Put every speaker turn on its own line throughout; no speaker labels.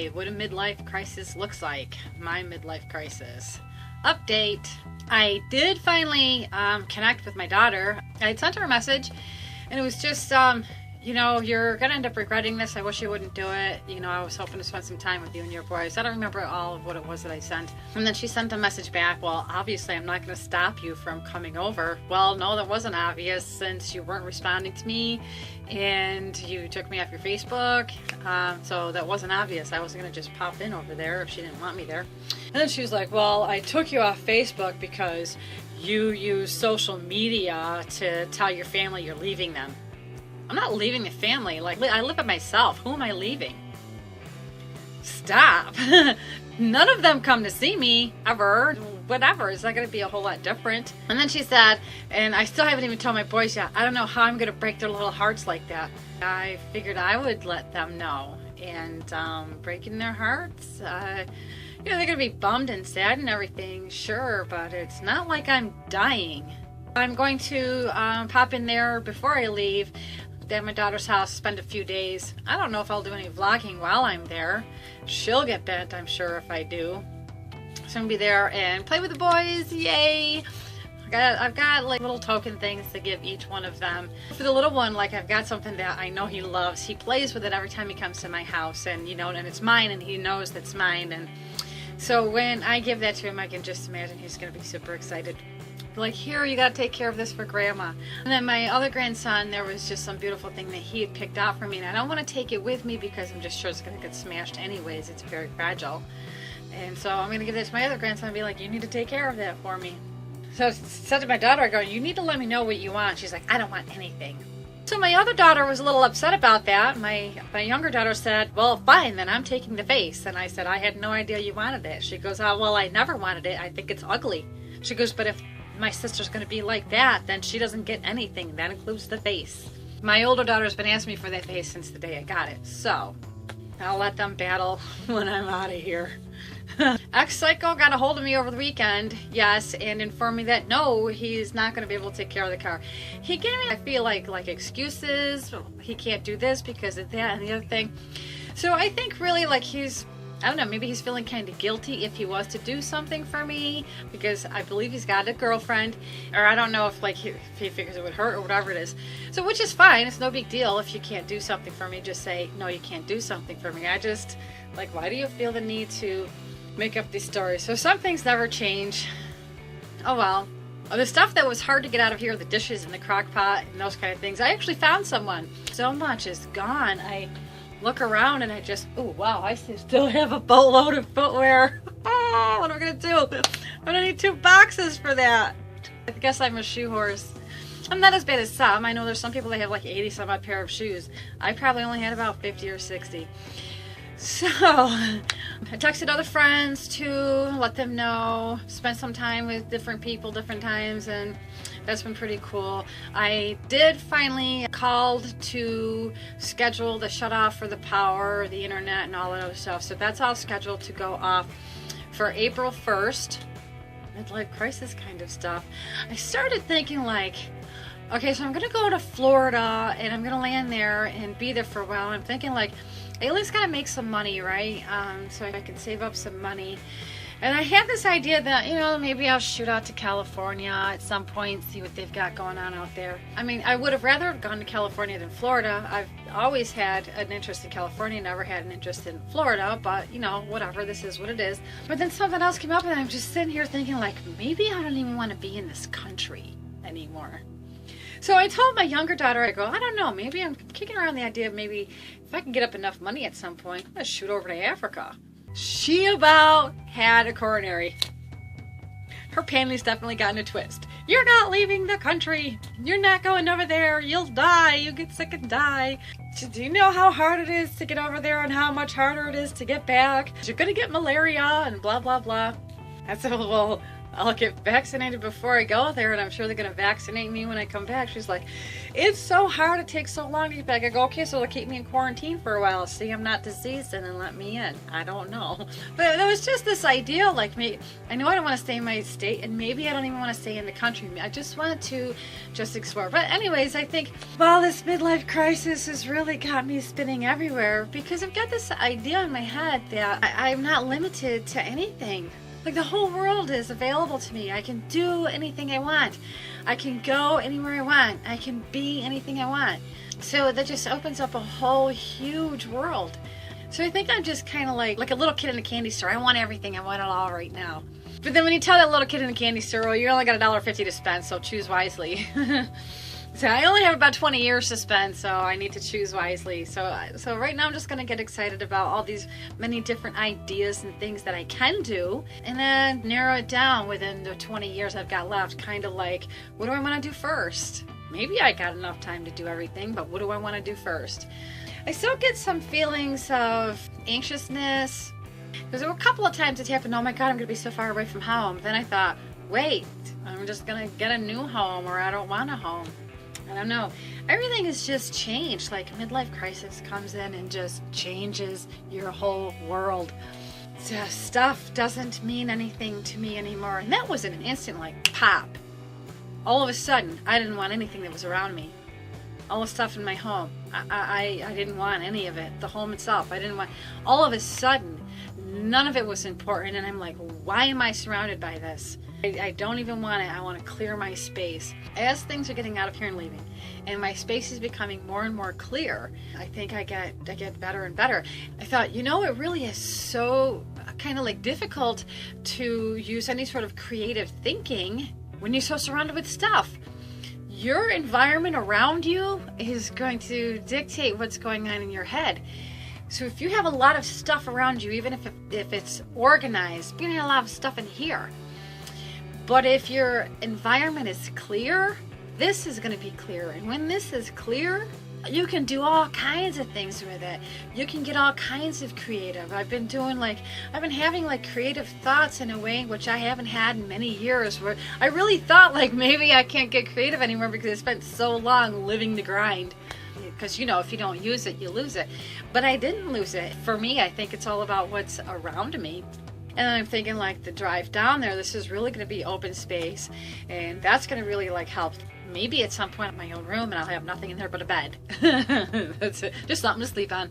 Hey, what a midlife crisis looks like. My midlife crisis. Update. I did finally connect with my daughter. I had sent her a message, and it was just, you know, you're going to end up regretting this. I wish you wouldn't do it. You know, I was hoping to spend some time with you and your boys. I don't remember all of what it was that I sent. And then she sent a message back. Well, obviously, I'm not going to stop you from coming over. Well, no, that wasn't obvious since you weren't responding to me and you took me off your Facebook. So that wasn't obvious. I wasn't going to just pop in over there if she didn't want me there. And then she was like, well, I took you off Facebook because you use social media to tell your family you're leaving them. I'm not leaving the family. Like, I live by myself. Who am I leaving? Stop. None of them come to see me ever. Whatever. It's not going to be a whole lot different. And then she said, and I still haven't even told my boys yet, I don't know how I'm going to break their little hearts like that. I figured I would let them know. And breaking their hearts, you know, they're going to be bummed and sad and everything, sure, but it's not like I'm dying. I'm going to pop in there before I leave at my daughter's house, spend a few days. I don't know if I'll do any vlogging while I'm there. She'll get bent, I'm sure, if I do. So I'm gonna be there and play with the boys. Yay! I've got like little token things to give each one of them. For the little one, like, I've got something that I know he loves. He plays with it every time he comes to my house, and you know, and it's mine, and he knows that's mine. And so when I give that to him, I can just imagine he's gonna be super excited. Like, here, you gotta take care of this for grandma. And then my other grandson, there was just some beautiful thing that he had picked out for me, and I don't want to take it with me because I'm just sure it's gonna get smashed anyways. It's very fragile. And so I'm gonna give that to my other grandson and be like, you need to take care of that for me. So I said to my daughter, I go, you need to let me know what you want. She's like, I don't want anything. So my other daughter was a little upset about that. My younger daughter said, well, fine, then I'm taking the face. And I said, I had no idea you wanted it. She goes, oh, well, I never wanted it. I think it's ugly. She goes, but if my sister's going to be like that, then she doesn't get anything. That includes the face. My older daughter's been asking me for that face since the day I got it. So I'll let them battle when I'm out of here. Ex-Psycho got a hold of me over the weekend, yes, and informed me that no, he's not going to be able to take care of the car. He gave me, I feel like excuses. He can't do this because of that and the other thing. So I think really, like, he's, I don't know, maybe he's feeling kind of guilty if he was to do something for me, because I believe he's got a girlfriend, or I don't know if, like, if he figures it would hurt or whatever it is. So, which is fine. It's no big deal. If you can't do something for me, just say, no, you can't do something for me. I just, like, why do you feel the need to make up these stories? So some things never change. Oh well. The stuff that was hard to get out of here, the dishes and the crock pot and those kind of things, I actually found someone. So much is gone. I look around and I just, oh wow, I still have a boatload of footwear. Oh, what am I gonna do? I'm gonna need 2 boxes for that. I guess I'm a shoe horse. I'm not as bad as some. I know there's some people that have like 80 some odd pair of shoes. I probably only had about 50 or 60. So I texted other friends to let them know, spent some time with different people different times, and that's been pretty cool. I did finally called to schedule the shut off for the power, the internet, and all that other stuff. So that's all scheduled to go off for April 1st. Midlife crisis kind of stuff. I started thinking, like, okay, so I'm gonna go to Florida and I'm gonna land there and be there for a while. I'm thinking, like, I at least gotta make some money, right? So I can save up some money. And I have this idea that, you know, maybe I'll shoot out to California at some point, see what they've got going on out there. I mean, I would have rather have gone to California than Florida. I've always had an interest in California, never had an interest in Florida, but, you know, whatever, this is what it is. But then something else came up and I'm just sitting here thinking, like, maybe I don't even want to be in this country anymore. So I told my younger daughter, I go, I don't know, maybe I'm kicking around the idea of maybe if I can get up enough money at some point, I'm going to shoot over to Africa. She about had a coronary. Her panties definitely got in a twist. You're not leaving the country. You're not going over there. You'll die. You get sick and die. Do you know how hard it is to get over there and how much harder it is to get back? You're going to get malaria and blah, blah, blah. I said, well, I'll get vaccinated before I go there, and I'm sure they're going to vaccinate me when I come back. She's like, it's so hard, it takes so long to get back. I go, okay, so they'll keep me in quarantine for a while, see I'm not diseased, and then let me in. I don't know. But there was just this idea, like, me, I know I don't want to stay in my state, and maybe I don't even want to stay in the country. I just wanted to just explore. But anyways, I think, well, this midlife crisis has really got me spinning everywhere, because I've got this idea in my head that I'm not limited to anything. Like, the whole world is available to me. I can do anything I want. I can go anywhere I want. I can be anything I want. So that just opens up a whole huge world. So I think I'm just kind of like a little kid in a candy store. I want everything. I want it all right now. But then when you tell that little kid in a candy store, well, you only got $1.50 to spend, so choose wisely. So I only have about 20 years to spend, so I need to choose wisely. So right now I'm just going to get excited about all these many different ideas and things that I can do, and then narrow it down within the 20 years I've got left, kind of like, what do I want to do first? Maybe I got enough time to do everything, but what do I want to do first? I still get some feelings of anxiousness, because there were a couple of times it happened, oh my God, I'm going to be so far away from home. Then I thought, wait, I'm just going to get a new home, or I don't want a home. I don't know. Everything has just changed. Like, midlife crisis comes in and just changes your whole world. So stuff doesn't mean anything to me anymore. And that was in an instant, like, pop. All of a sudden, I didn't want anything that was around me. All the stuff in my home, I didn't want any of it. The home itself, I didn't want. All of a sudden, none of it was important. And I'm like, why am I surrounded by this? I don't even want it. I want to clear my space. As things are getting out of here and leaving, and my space is becoming more and more clear, I think I get better and better. I thought, you know, it really is so kind of like difficult to use any sort of creative thinking when you're so surrounded with stuff. Your environment around you is going to dictate what's going on in your head. So if you have a lot of stuff around you, even if it's organized, you're going to have a lot of stuff in here. But if your environment is clear, this is going to be clear. And when this is clear, you can do all kinds of things with it. You can get all kinds of creative. I've been having like creative thoughts in a way which I haven't had in many years, where I really thought like maybe I can't get creative anymore because I spent so long living the grind. Because, you know, if you don't use it, you lose it. But I didn't lose it. For me, I think it's all about what's around me. And I'm thinking, like, the drive down there, this is really going to be open space, and that's going to really like help. Maybe at some point in my own room, and I'll have nothing in there but a bed. That's it. Just something to sleep on,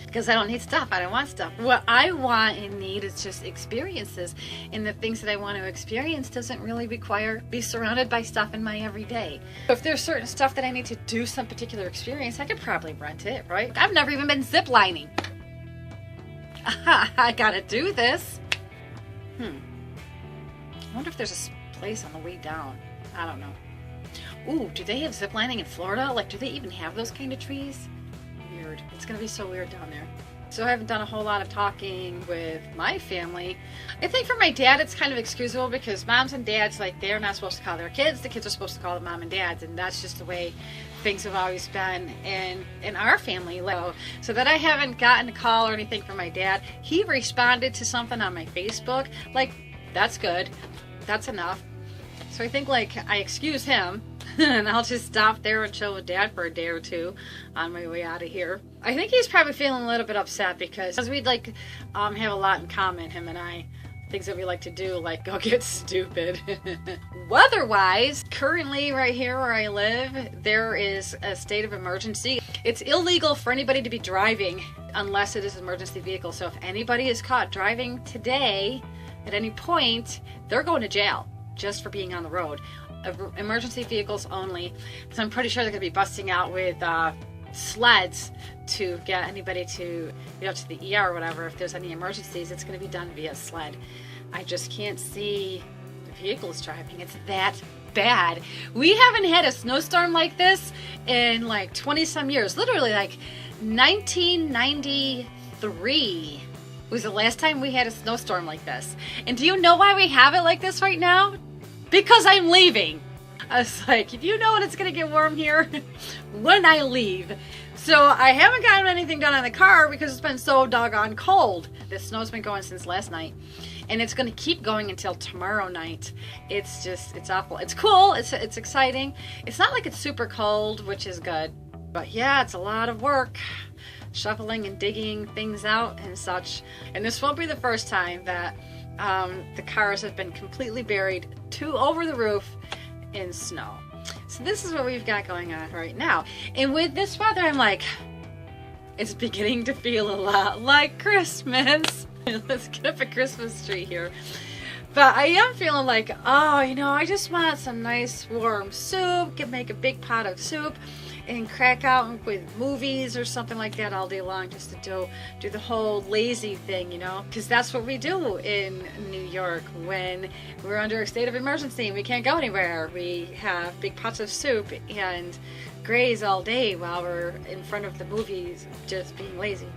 because I don't need stuff. I don't want stuff. What I want and need is just experiences, and the things that I want to experience doesn't really require be surrounded by stuff in my everyday. If there's certain stuff that I need to do some particular experience, I could probably rent it, right? I've never even been ziplining. I gotta do this. I wonder if there's a place on the way down. I don't know. Ooh, do they have zip lining in Florida? Like, do they even have those kind of trees? Weird. It's gonna be so weird down there. So I haven't done a whole lot of talking with my family. I think for my dad it's kind of excusable, because moms and dads, like, they're not supposed to call their kids. The kids are supposed to call them mom and dads, and that's just the way things have always been in our family. So that I haven't gotten a call or anything from my dad. He responded to something on my Facebook. Like, that's good. That's enough. So I think, like, I excuse him, and I'll just stop there and chill with Dad for a day or two on my way out of here. I think he's probably feeling a little bit upset, because we'd like have a lot in common, him and I. Things that we like to do, like go get stupid. Weather-wise, currently right here where I live, there is a state of emergency. It's illegal for anybody to be driving unless it is an emergency vehicle. So if anybody is caught driving today at any point, they're going to jail just for being on the road. Emergency vehicles only. So I'm pretty sure they're going to be busting out with sleds to get anybody to to the ER or whatever. If there's any emergencies, it's going to be done via sled. I just can't see the vehicles driving. It's that bad. We haven't had a snowstorm like this in like 20 some years. Literally, like 1993 was the last time we had a snowstorm like this. And do you know why we have it like this right now? Because I'm leaving. I was like, if you know when it's going to get warm here, when I leave. So I haven't gotten anything done on the car because it's been so doggone cold. The snow's been going since last night. and it's going to keep going until tomorrow night. It's awful. It's cool. It's exciting. It's not like it's super cold, which is good. But yeah, it's a lot of work, shoveling and digging things out and such. And this won't be the first time that the cars have been completely buried over the roof in snow. So this is what we've got going on right now. And with this weather, I'm like, it's beginning to feel a lot like Christmas. Let's get up a Christmas tree here. But I am feeling like, oh, you know, I just want some nice warm soup. Make a big pot of soup and crack out with movies or something like that all day long, just to do the whole lazy thing, you know, because that's what we do in New York when we're under a state of emergency and we can't go anywhere. We have big pots of soup and graze all day while we're in front of the movies, just being lazy.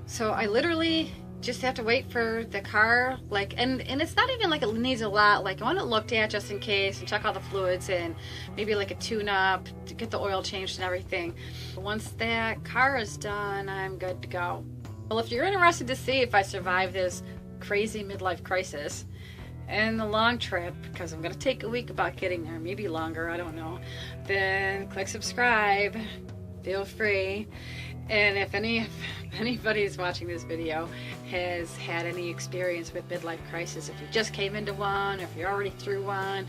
So I literally just have to wait for the car, like, and it's not even like it needs a lot. Like, I want it looked at just in case and check all the fluids and maybe like a tune-up to get the oil changed and everything. But once that car is done, I'm good to go. Well, if you're interested to see if I survive this crazy midlife crisis and the long trip, because I'm gonna take a week about getting there, maybe longer, I don't know, then click subscribe, feel free. And if anybody's watching this video has had any experience with midlife crisis, if you just came into one, if you're already through one,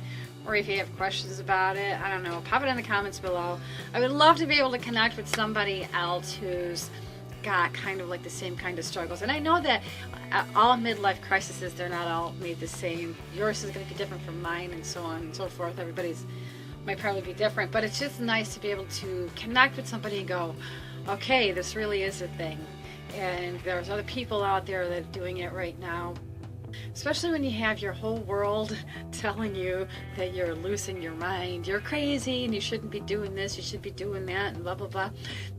or if you have questions about it, I don't know, pop it in the comments below. I would love to be able to connect with somebody else who's got kind of like the same kind of struggles. And I know that all midlife crises, they're not all made the same. Yours is going to be different from mine, and so on and so forth. Everybody's might probably be different, but it's just nice to be able to connect with somebody and go, okay, this really is a thing, and there's other people out there that are doing it right now. Especially when you have your whole world telling you that you're losing your mind, you're crazy and you shouldn't be doing this, you should be doing that, and blah blah blah.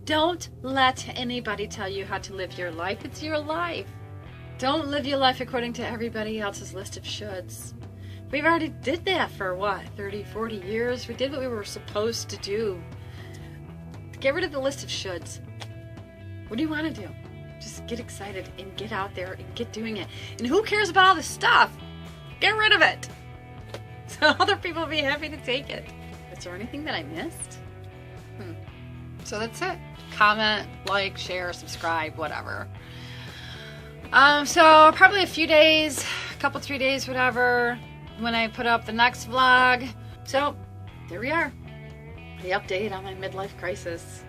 Don't let anybody tell you how to live your life. It's your life. Don't live your life according to everybody else's list of shoulds. We've already did that for what, 30, 40 years? We did what we were supposed to do. Get rid of the list of shoulds. What do you want to do? Just get excited and get out there and get doing it. And who cares about all this stuff? Get rid of it. So other people will be happy to take it. Is there anything that I missed? So that's it. Comment, like, share, subscribe, whatever. So probably a few days, a couple, 3 days, whatever, when I put up the next vlog. So there we are. The update on my midlife crisis.